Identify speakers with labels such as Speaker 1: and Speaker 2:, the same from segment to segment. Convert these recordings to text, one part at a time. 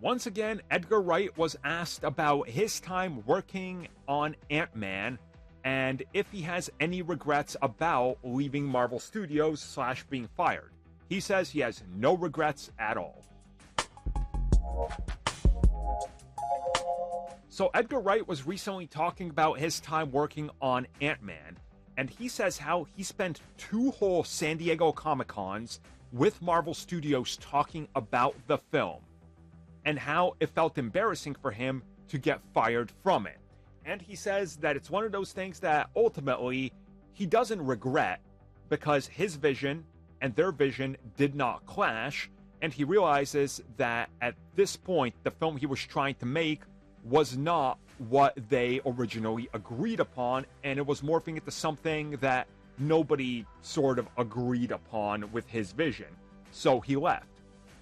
Speaker 1: Once again, Edgar Wright was asked about his time working on Ant-Man and if he has any regrets about leaving Marvel Studios / being fired. He says he has no regrets at all. So Edgar Wright was recently talking about his time working on Ant-Man, and he says how he spent 2 whole San Diego Comic-Cons with Marvel Studios talking about the film, and how it felt embarrassing for him to get fired from it. And he says that it's one of those things that ultimately he doesn't regret, because his vision and their vision did not clash, and he realizes that at this point the film he was trying to make was not what they originally agreed upon, and it was morphing into something that nobody sort of agreed upon with his vision. So he left.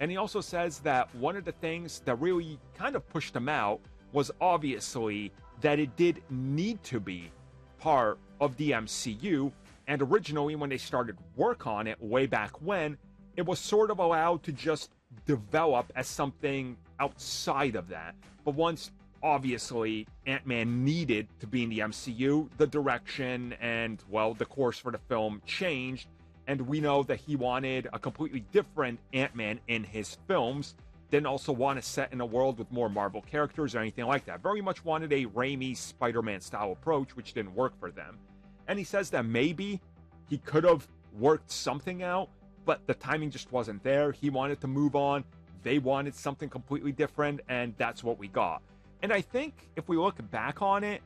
Speaker 1: And he also says that one of the things that really kind of pushed him out was obviously that it did need to be part of the MCU, and originally when they started work on it way back when, it was sort of allowed to just develop as something outside of that. But once obviously Ant-Man needed to be in the MCU, the direction and, well, the course for the film changed, and we know that he wanted a completely different Ant-Man in his films. Didn't also want to set in a world with more Marvel characters or anything like that. Very much wanted a Raimi Spider-Man style approach, which didn't work for them. And he says that maybe he could have worked something out, but the timing just wasn't there. He wanted to move on. They wanted something completely different, and that's what we got. And I think if we look back on it,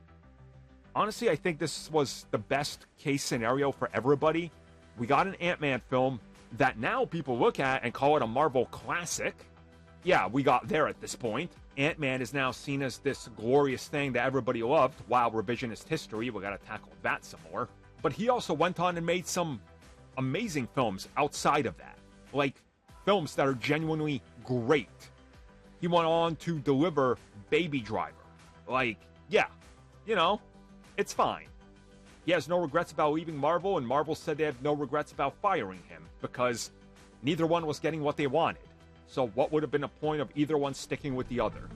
Speaker 1: honestly, I think this was the best case scenario for everybody. We got an Ant-Man film that now people look at and call it a Marvel classic. Yeah, we got there at this point. Ant-Man is now seen as this glorious thing that everybody loved. Wow, revisionist history, we gotta tackle that some more. But he also went on and made some amazing films outside of that. Like, films that are genuinely great. He went on to deliver Baby Driver. Like, yeah, you know, it's fine. He has no regrets about leaving Marvel, and Marvel said they have no regrets about firing him, because neither one was getting what they wanted. So what would have been the point of either one sticking with the other?